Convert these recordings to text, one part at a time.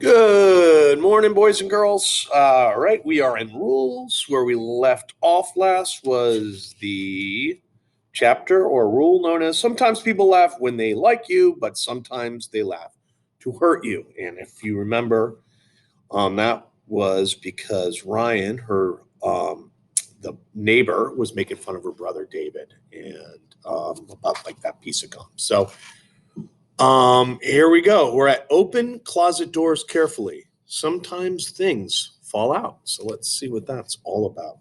Good morning, boys and girls. All right, we are in rules. Where we left off last was the chapter or rule known as sometimes people laugh when they like you, but sometimes they laugh to hurt you. And if you remember, that was because Ryan, the neighbor, was making fun of her brother David and about like that piece of gum. So here we go. We're at open closet doors carefully. Sometimes things fall out. So let's see what that's all about.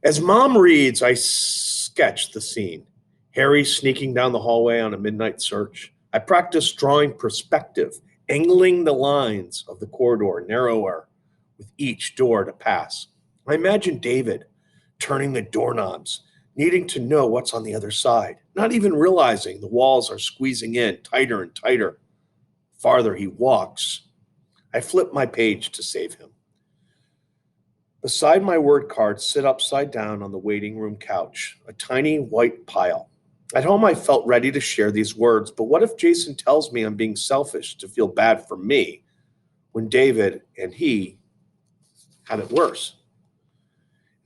As mom reads, I sketch the scene. Harry sneaking down the hallway on a midnight search. I practice drawing perspective, angling the lines of the corridor narrower with each door to pass. I imagine David turning the doorknobs, needing to know what's on the other side, not even realizing the walls are squeezing in tighter and tighter. Farther he walks, I flip my page to save him. Beside my word cards sit upside down on the waiting room couch, a tiny white pile. At home, I felt ready to share these words, but what if Jason tells me I'm being selfish to feel bad for me when David and he had it worse?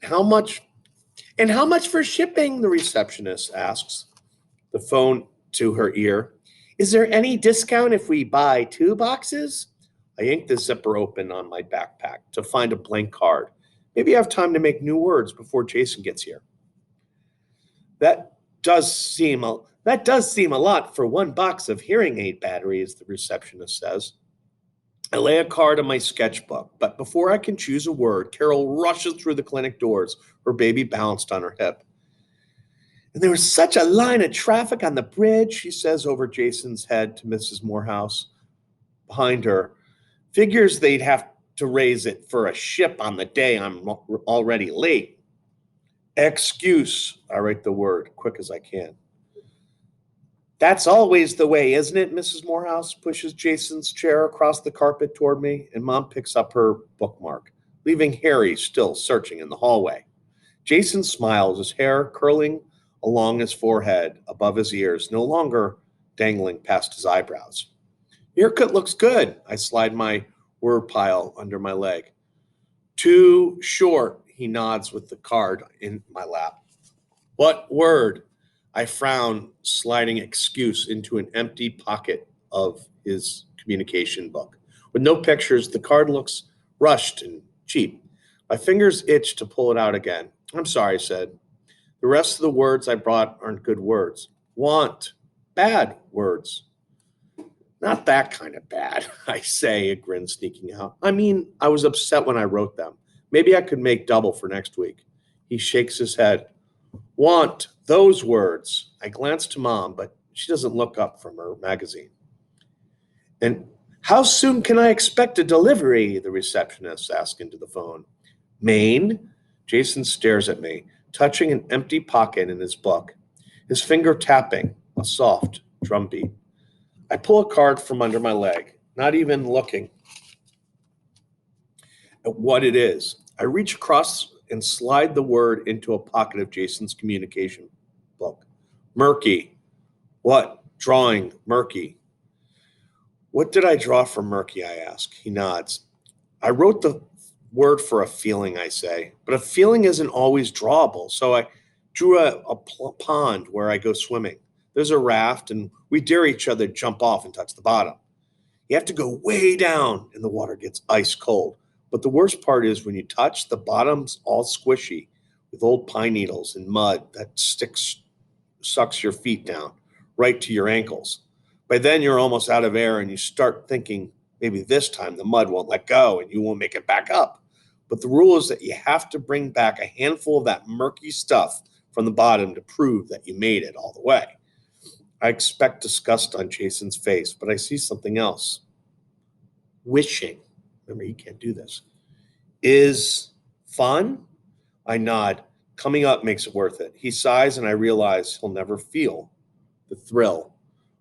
How much how much for shipping? The receptionist asks, the phone to her ear. Is there any discount if we buy 2 boxes? I yank the zipper open on my backpack to find a blank card. Maybe I have time to make new words before Jason gets here. That that does seem a lot for 1 box of hearing aid batteries, the receptionist says. I lay a card on my sketchbook, but before I can choose a word, Carol rushes through the clinic doors, her baby balanced on her hip. And there was such a line of traffic on the bridge, she says over Jason's head to Mrs. Morehouse. Behind her, figures they'd have to raise it for a ship on the day I'm already late. Excuse, I write the word quick as I can. That's always the way, isn't it? Mrs. Morehouse pushes Jason's chair across the carpet toward me, and Mom picks up her bookmark, leaving Harry still searching in the hallway. Jason smiles, his hair curling along his forehead, above his ears, no longer dangling past his eyebrows. Your haircut looks good. I slide my word pile under my leg. Too short, he nods with the card in my lap. What word? I frown, sliding excuse into an empty pocket of his communication book. With no pictures, the card looks rushed and cheap. My fingers itch to pull it out again. I'm sorry, I said. The rest of the words I brought aren't good words. Want. Bad words. Not that kind of bad, I say, a grin sneaking out. I mean, I was upset when I wrote them. Maybe I could make double for next week. He shakes his head. Want those words. I glance to Mom, but she doesn't look up from her magazine. And how soon can I expect a delivery? The receptionist asks into the phone. Maine? Jason stares at me, touching an empty pocket in his book, his finger tapping a soft drum beat. I pull a card from under my leg, not even looking at what it is. I reach across and slide the word into a pocket of Jason's communication book. Murky. What? Drawing. Murky. What did I draw for murky? I ask. He nods. I wrote the word for a feeling, I say, but a feeling isn't always drawable. So I drew a pond where I go swimming. There's a raft, and we dare each other to jump off and touch the bottom. You have to go way down, and the water gets ice cold. But the worst part is when you touch, the bottom's all squishy with old pine needles and mud that sucks your feet down right to your ankles. By then, you're almost out of air, and you start thinking maybe this time the mud won't let go and you won't make it back up. But the rule is that you have to bring back a handful of that murky stuff from the bottom to prove that you made it all the way. I expect disgust on Jason's face, but I see something else. Wishing. Remember, he can't do this. Is fun? I nod. Coming up makes it worth it. He sighs, and I realize he'll never feel the thrill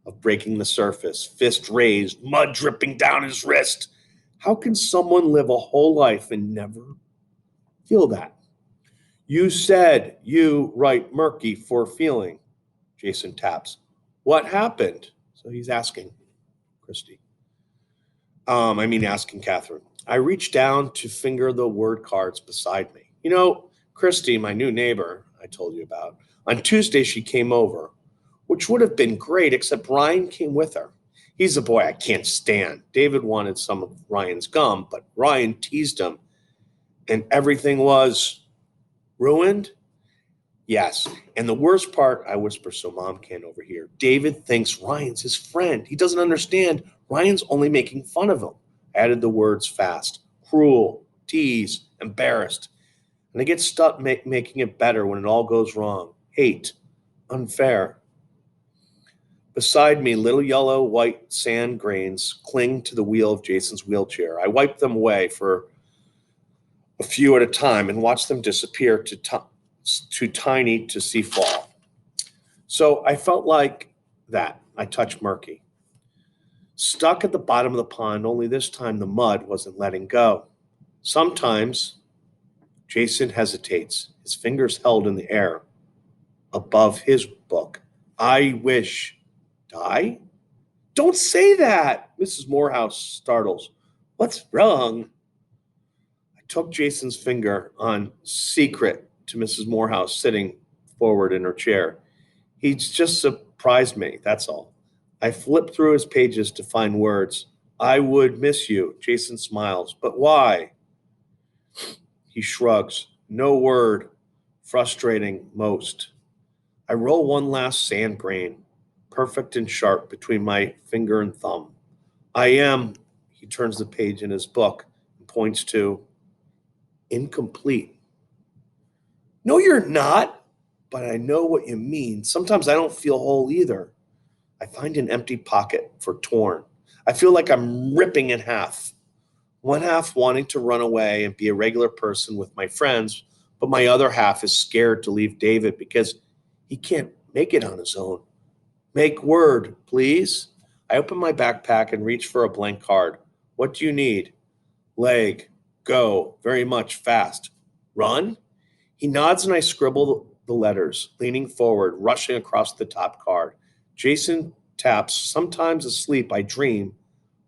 of breaking the surface, fist raised, mud dripping down his wrist. How can someone live a whole life and never feel that? You said you write murky for feeling. Jason taps. What happened? So he's asking Christy. Asking Catherine. I reached down to finger the word cards beside me. Christy, my new neighbor I told you about, on Tuesday she came over, which would have been great, except Ryan came with her. He's the boy I can't stand. David wanted some of Ryan's gum, but Ryan teased him, and everything was ruined. Yes. And the worst part, I whisper so Mom can't overhear. David thinks Ryan's his friend. He doesn't understand. Ryan's only making fun of him. Added the words fast. Cruel, tease, embarrassed. And I get stuck making it better when it all goes wrong. Hate, unfair. Beside me, little yellow white sand grains cling to the wheel of Jason's wheelchair. I wipe them away for a few at a time and watch them disappear too tiny to see fall. So I felt like that. I touched Murky. Stuck at the bottom of the pond, only this time the mud wasn't letting go. Sometimes Jason hesitates, his fingers held in the air above his book. I wish. Die? Don't say that, Mrs. Morehouse startles. What's wrong? I took Jason's finger on secret to Mrs. Morehouse sitting forward in her chair. He's just surprised me, that's all. I flipped through his pages to find words. I would miss you, Jason smiles. But why? He shrugs. No word. Frustrating most. I roll one last sand grain, perfect and sharp between my finger and thumb. I am, he turns the page in his book and points to, incomplete. No, you're not, but I know what you mean. Sometimes I don't feel whole either. I find an empty pocket for torn. I feel like I'm ripping in half. One half wanting to run away and be a regular person with my friends, but my other half is scared to leave David because he can't make it on his own. Make word, please. I open my backpack and reach for a blank card. What do you need? Leg. Go. Very much. Fast. Run? He nods and I scribble the letters, leaning forward, rushing across the top card. Jason taps. Sometimes asleep, I dream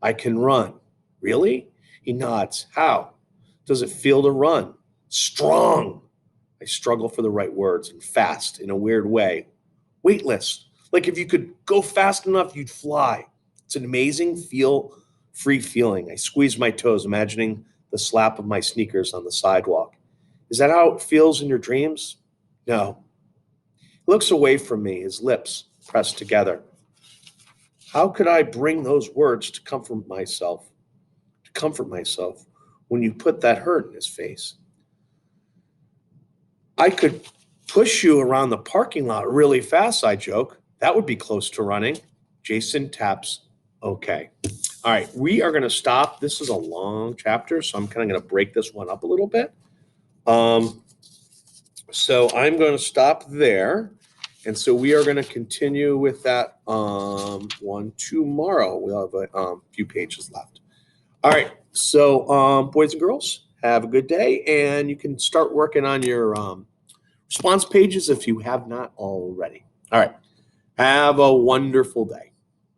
I can run. Really? He nods. How? Does it feel to run? Strong. I struggle for the right words and fast in a weird way. Weightless. Like if you could go fast enough, you'd fly. It's an amazing free feeling. I squeeze my toes, imagining the slap of my sneakers on the sidewalk. Is that how it feels in your dreams? No. He looks away from me, his lips pressed together. How could I bring those words to comfort myself? To comfort myself when you put that hurt in his face? I could push you around the parking lot really fast, I joke. That would be close to running. Jason taps. Okay. All right. We are going to stop. This is a long chapter, so I'm kind of going to break this one up a little bit. So I'm going to stop there. And so we are going to continue with that one tomorrow. We'll have a few pages left. All right. So boys and girls, have a good day. And you can start working on your response pages if you have not already. All right. Have a wonderful day.